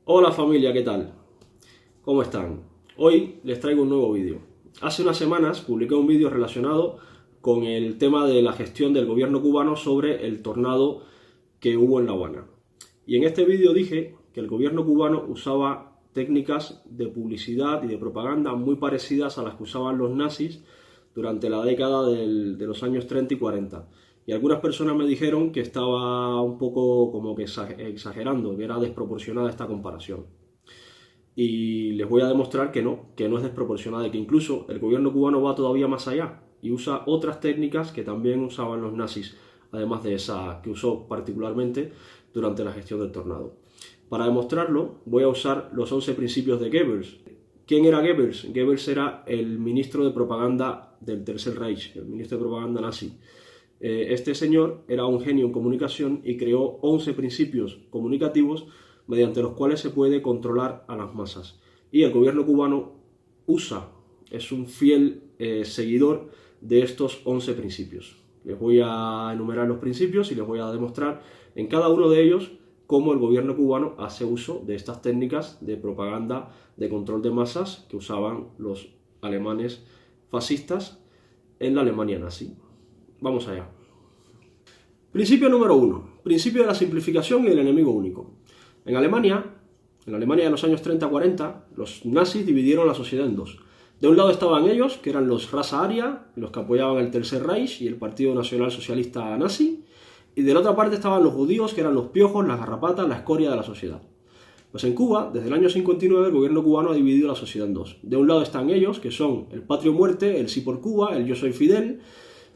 Hola familia, ¿qué tal? ¿Cómo están? Hoy les traigo un nuevo vídeo. Hace unas semanas publiqué un vídeo relacionado con el tema de la gestión del gobierno cubano sobre el tornado que hubo en La Habana. Y en este vídeo dije que el gobierno cubano usaba técnicas de publicidad y de propaganda muy parecidas a las que usaban los nazis durante la década de los años 30 y 40. Y algunas personas me dijeron que estaba un poco como que exagerando, que era desproporcionada esta comparación. Y les voy a demostrar que no es desproporcionada, y que incluso el gobierno cubano va todavía más allá y usa otras técnicas que también usaban los nazis, además de esa que usó particularmente durante la gestión del tornado. Para demostrarlo, voy a usar los 11 principios de Goebbels. ¿Quién era Goebbels? Goebbels era el ministro de propaganda del Tercer Reich, el ministro de propaganda nazi. Este señor era un genio en comunicación y creó 11 principios comunicativos mediante los cuales se puede controlar a las masas. Y el gobierno cubano es un fiel seguidor de estos 11 principios. Les voy a enumerar los principios y les voy a demostrar en cada uno de ellos cómo el gobierno cubano hace uso de estas técnicas de propaganda de control de masas que usaban los alemanes fascistas en la Alemania nazi. Vamos allá. Principio número 1. Principio de la simplificación y el enemigo único. En Alemania de los años 30-40, los nazis dividieron la sociedad en dos. De un lado estaban ellos, que eran los Raza Aria, los que apoyaban el Tercer Reich y el Partido Nacional Socialista Nazi, y de la otra parte estaban los judíos, que eran los piojos, las garrapatas, la escoria de la sociedad. Pues en Cuba, desde el año 59, el gobierno cubano ha dividido la sociedad en dos. De un lado están ellos, que son el Patria o Muerte, el Sí por Cuba, el Yo soy Fidel,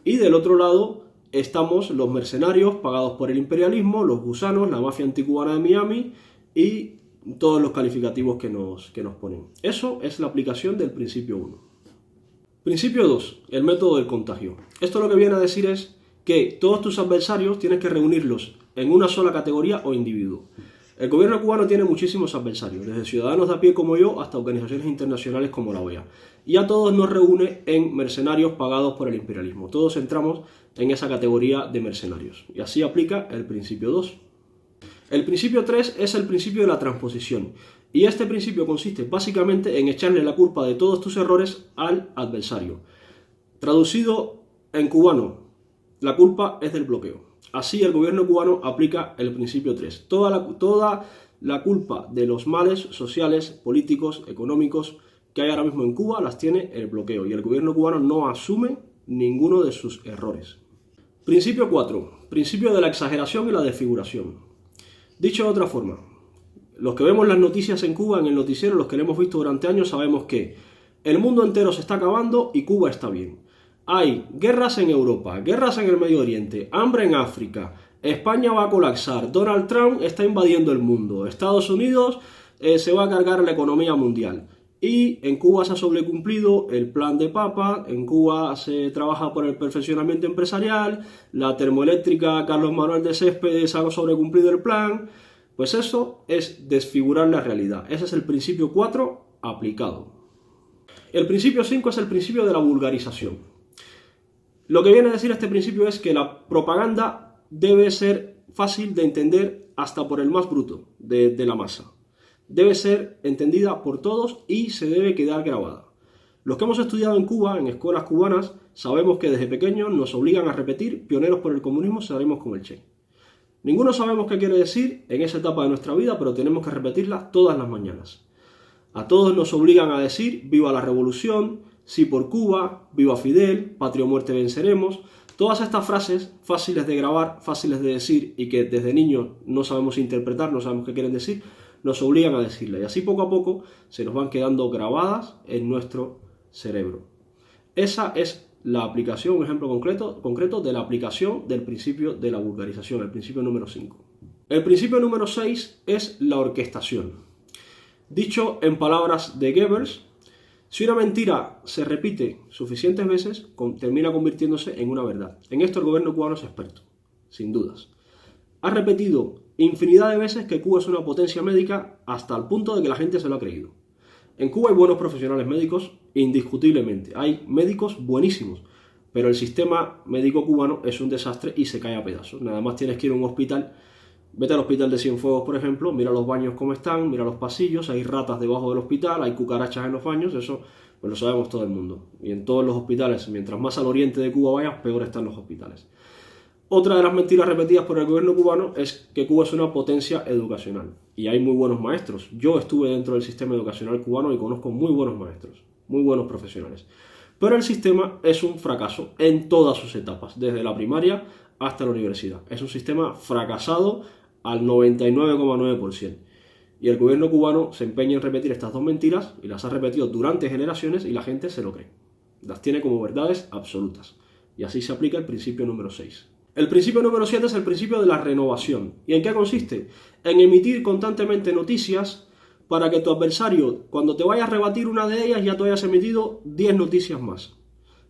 y del otro lado estamos los mercenarios pagados por el imperialismo, los gusanos, la mafia anticubana de Miami y todos los calificativos que nos ponen. Eso es la aplicación del principio 1. Principio 2. El método del contagio. Esto lo que viene a decir es que todos tus adversarios tienes que reunirlos en una sola categoría o individuo. El gobierno cubano tiene muchísimos adversarios, desde ciudadanos de a pie como yo hasta organizaciones internacionales como la OEA. Y a todos nos reúne en mercenarios pagados por el imperialismo. Todos entramos en esa categoría de mercenarios. Y así aplica el principio 2. El principio 3 es el principio de la transposición. Y este principio consiste básicamente en echarle la culpa de todos tus errores al adversario. Traducido en cubano, la culpa es del bloqueo. Así el gobierno cubano aplica el principio 3. Toda la culpa de los males sociales, políticos, económicos que hay ahora mismo en Cuba las tiene el bloqueo. Y el gobierno cubano no asume ninguno de sus errores. Principio 4. Principio de la exageración y la desfiguración. Dicho de otra forma, los que vemos las noticias en Cuba, en el noticiero, los que lo hemos visto durante años, sabemos que el mundo entero se está acabando y Cuba está bien. Hay guerras en Europa, guerras en el Medio Oriente, hambre en África, España va a colapsar, Donald Trump está invadiendo el mundo, Estados Unidos se va a cargar la economía mundial. Y en Cuba se ha sobrecumplido el plan de Papa, en Cuba se trabaja por el perfeccionamiento empresarial, la termoeléctrica Carlos Manuel de Céspedes ha sobrecumplido el plan. Pues eso es desfigurar la realidad. Ese es el principio 4 aplicado. El principio 5 es el principio de la vulgarización. Lo que viene a decir este principio es que la propaganda debe ser fácil de entender hasta por el más bruto de la masa. Debe ser entendida por todos y se debe quedar grabada. Los que hemos estudiado en Cuba, en escuelas cubanas, sabemos que desde pequeños nos obligan a repetir pioneros por el comunismo, salimos con el Che. Ninguno sabemos qué quiere decir en esa etapa de nuestra vida, pero tenemos que repetirla todas las mañanas. A todos nos obligan a decir viva la revolución, sí por Cuba, viva Fidel, patria o muerte venceremos. Todas estas frases fáciles de grabar, fáciles de decir y que desde niños no sabemos interpretar, no sabemos qué quieren decir, nos obligan a decirla y así poco a poco se nos van quedando grabadas en nuestro cerebro. Esa es la aplicación, un ejemplo concreto de la aplicación del principio de la vulgarización, el principio número 5. El principio número 6 es la orquestación. Dicho en palabras de Goebbels, si una mentira se repite suficientes veces, termina convirtiéndose en una verdad. En esto el gobierno cubano es experto, sin dudas. Ha repetido infinidad de veces que Cuba es una potencia médica hasta el punto de que la gente se lo ha creído. En Cuba hay buenos profesionales médicos, indiscutiblemente. Hay médicos buenísimos, pero el sistema médico cubano es un desastre y se cae a pedazos. Nada más tienes que ir a un hospital Vete al hospital de Cienfuegos, por ejemplo, mira los baños cómo están, mira los pasillos, hay ratas debajo del hospital, hay cucarachas en los baños, eso pues lo sabemos todo el mundo. Y en todos los hospitales, mientras más al oriente de Cuba vayas, peor están los hospitales. Otra de las mentiras repetidas por el gobierno cubano es que Cuba es una potencia educacional. Y hay muy buenos maestros. Yo estuve dentro del sistema educacional cubano y conozco muy buenos maestros, muy buenos profesionales. Pero el sistema es un fracaso en todas sus etapas, desde la primaria hasta la universidad. Es un sistema fracasado al 99,9%. Y el gobierno cubano se empeña en repetir estas dos mentiras y las ha repetido durante generaciones y la gente se lo cree. Las tiene como verdades absolutas. Y así se aplica el principio número 6. El principio número 7 es el principio de la renovación. ¿Y en qué consiste? En emitir constantemente noticias para que tu adversario, cuando te vaya a rebatir una de ellas, ya te hayas emitido 10 noticias más.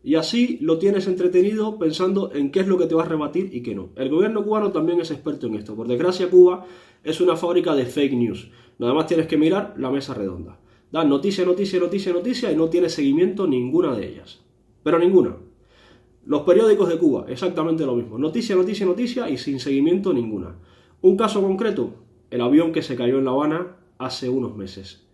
Y así lo tienes entretenido pensando en qué es lo que te va a rebatir y qué no. El gobierno cubano también es experto en esto. Por desgracia, Cuba es una fábrica de fake news. Nada más tienes que mirar la mesa redonda. Dan noticia, noticia, noticia, noticia y no tiene seguimiento ninguna de ellas. Pero ninguna. Los periódicos de Cuba, exactamente lo mismo. Noticia, noticia, noticia y sin seguimiento ninguna. Un caso concreto, el avión que se cayó en La Habana hace unos meses.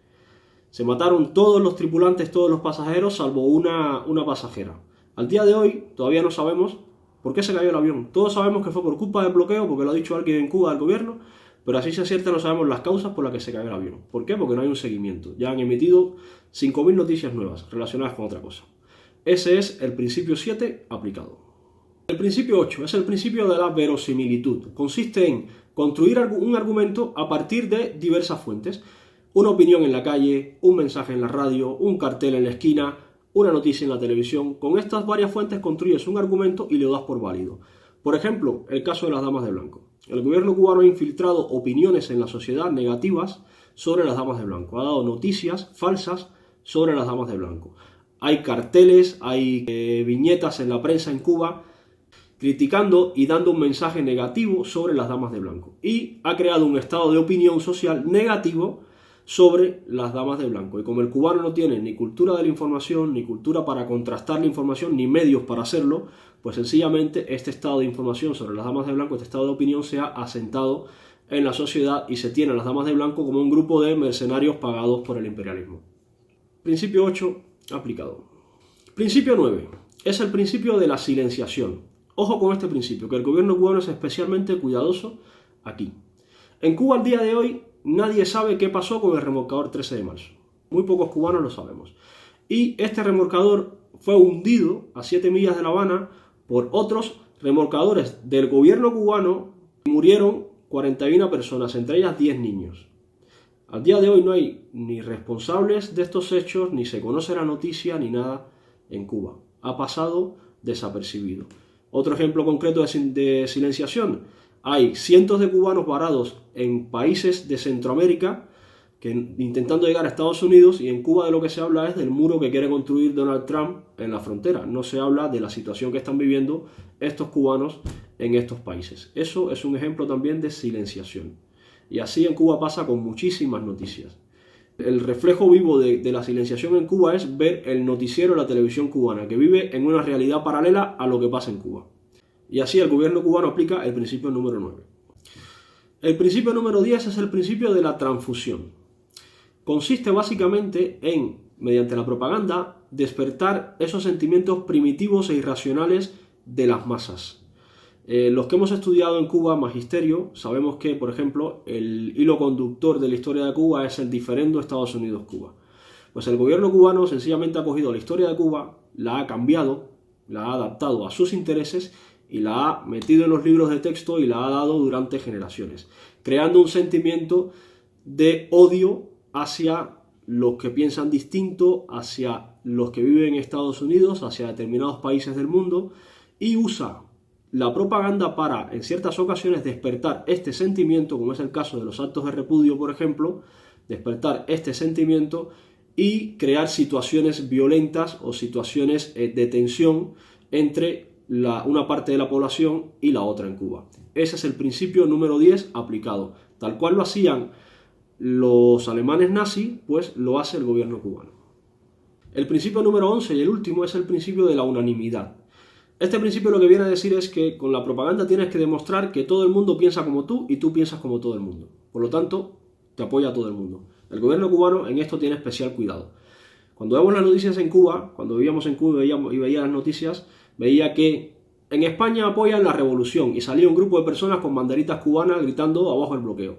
Se mataron todos los tripulantes, todos los pasajeros, salvo una pasajera. Al día de hoy todavía no sabemos por qué se cayó el avión. Todos sabemos que fue por culpa del bloqueo, porque lo ha dicho alguien en Cuba, del gobierno, pero así se cierta no sabemos las causas por las que se cayó el avión. ¿Por qué? Porque no hay un seguimiento. Ya han emitido 5.000 noticias nuevas relacionadas con otra cosa. Ese es el principio 7 aplicado. El principio 8 es el principio de la verosimilitud. Consiste en construir un argumento a partir de diversas fuentes. Una opinión en la calle, un mensaje en la radio, un cartel en la esquina, una noticia en la televisión. Con estas varias fuentes construyes un argumento y lo das por válido. Por ejemplo, el caso de las damas de blanco. El gobierno cubano ha infiltrado opiniones en la sociedad negativas sobre las damas de blanco. Ha dado noticias falsas sobre las damas de blanco. Hay carteles, hay viñetas en la prensa en Cuba criticando y dando un mensaje negativo sobre las damas de blanco. Y ha creado un estado de opinión social negativo sobre las damas de blanco. Y como el cubano no tiene ni cultura de la información, ni cultura para contrastar la información, ni medios para hacerlo, pues sencillamente este estado de información sobre las damas de blanco, este estado de opinión se ha asentado en la sociedad y se tiene a las damas de blanco como un grupo de mercenarios pagados por el imperialismo. Principio 8 aplicado. Principio 9 es el principio de la silenciación. Ojo con este principio, que el gobierno cubano es especialmente cuidadoso aquí. En Cuba al día de hoy nadie sabe qué pasó con el remolcador 13 de marzo. Muy pocos cubanos lo sabemos. Y este remolcador fue hundido a 7 millas de La Habana por otros remolcadores del gobierno cubano. Murieron 41 personas, entre ellas 10 niños. Al día de hoy no hay ni responsables de estos hechos, ni se conoce la noticia, ni nada en Cuba. Ha pasado desapercibido. Otro ejemplo concreto de silenciación. Hay cientos de cubanos varados en países de Centroamérica intentando llegar a Estados Unidos, y en Cuba de lo que se habla es del muro que quiere construir Donald Trump en la frontera. No se habla de la situación que están viviendo estos cubanos en estos países. Eso es un ejemplo también de silenciación. Y así en Cuba pasa con muchísimas noticias. El reflejo vivo de la silenciación en Cuba es ver el noticiero de la televisión cubana, que vive en una realidad paralela a lo que pasa en Cuba. Y así el gobierno cubano aplica el principio número 9. El principio número 10 es el principio de la transfusión. Consiste básicamente en, mediante la propaganda, despertar esos sentimientos primitivos e irracionales de las masas. Los que hemos estudiado en Cuba magisterio sabemos que, por ejemplo, el hilo conductor de la historia de Cuba es el diferendo Estados Unidos-Cuba. Pues el gobierno cubano sencillamente ha cogido la historia de Cuba, la ha cambiado, la ha adaptado a sus intereses y la ha metido en los libros de texto y la ha dado durante generaciones, creando un sentimiento de odio hacia los que piensan distinto, hacia los que viven en Estados Unidos, hacia determinados países del mundo, y usa la propaganda para, en ciertas ocasiones, despertar este sentimiento, como es el caso de los actos de repudio, por ejemplo, despertar este sentimiento y crear situaciones violentas o situaciones de tensión entre una parte de la población y la otra en Cuba. Ese es el principio número 10 aplicado. Tal cual lo hacían los alemanes nazis, pues lo hace el gobierno cubano. El principio número 11 y el último es el principio de la unanimidad. Este principio lo que viene a decir es que con la propaganda tienes que demostrar que todo el mundo piensa como tú y tú piensas como todo el mundo. Por lo tanto, te apoya a todo el mundo. El gobierno cubano en esto tiene especial cuidado. Cuando vemos las noticias en Cuba, cuando vivíamos en Cuba y veía las noticias, veía que en España apoyan la revolución y salía un grupo de personas con banderitas cubanas gritando abajo el bloqueo.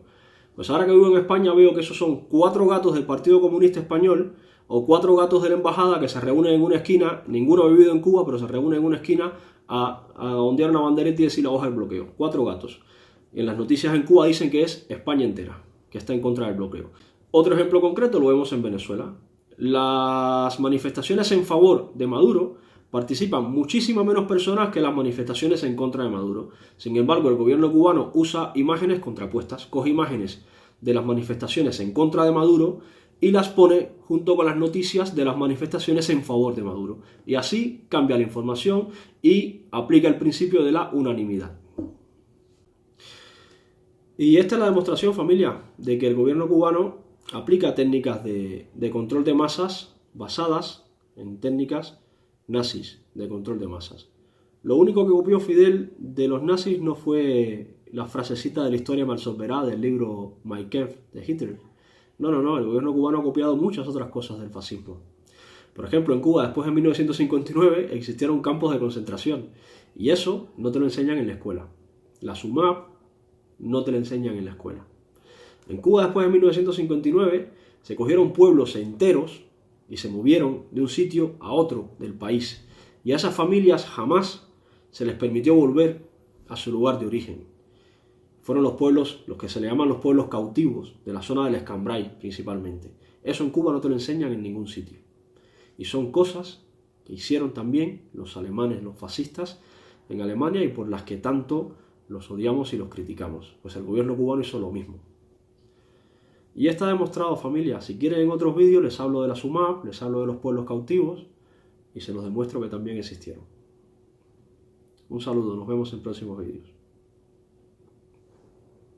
Pues ahora que vivo en España veo que esos son 4 gatos del Partido Comunista Español o 4 gatos de la embajada que se reúnen en una esquina, ninguno ha vivido en Cuba, pero se reúnen en una esquina a ondear una bandereta y decir abajo el bloqueo. 4 gatos. En las noticias en Cuba dicen que es España entera, que está en contra del bloqueo. Otro ejemplo concreto lo vemos en Venezuela. Las manifestaciones en favor de Maduro participan muchísimas menos personas que las manifestaciones en contra de Maduro. Sin embargo, el gobierno cubano usa imágenes contrapuestas, coge imágenes de las manifestaciones en contra de Maduro y las pone junto con las noticias de las manifestaciones en favor de Maduro. Y así cambia la información y aplica el principio de la unanimidad. Y esta es la demostración, familia, de que el gobierno cubano aplica técnicas de control de masas basadas en técnicas nazis de control de masas. Lo único que copió Fidel de los nazis no fue la frasecita de la historia mal soberana del libro Mein Kampf de Hitler. No, el gobierno cubano ha copiado muchas otras cosas del fascismo. Por ejemplo, en Cuba, después de 1959, existieron campos de concentración. Y eso no te lo enseñan en la escuela. La SUMAP no te lo enseñan en la escuela. En Cuba, después de 1959, se cogieron pueblos enteros y se movieron de un sitio a otro del país. Y a esas familias jamás se les permitió volver a su lugar de origen. Fueron los pueblos, los que se le llaman los pueblos cautivos, de la zona del Escambray principalmente. Eso en Cuba no te lo enseñan en ningún sitio. Y son cosas que hicieron también los alemanes, los fascistas, en Alemania y por las que tanto los odiamos y los criticamos. Pues el gobierno cubano hizo lo mismo. Y está demostrado, familia. Si quieren en otros vídeos les hablo de la SUMAP, les hablo de los pueblos cautivos y se los demuestro que también existieron. Un saludo, nos vemos en próximos vídeos.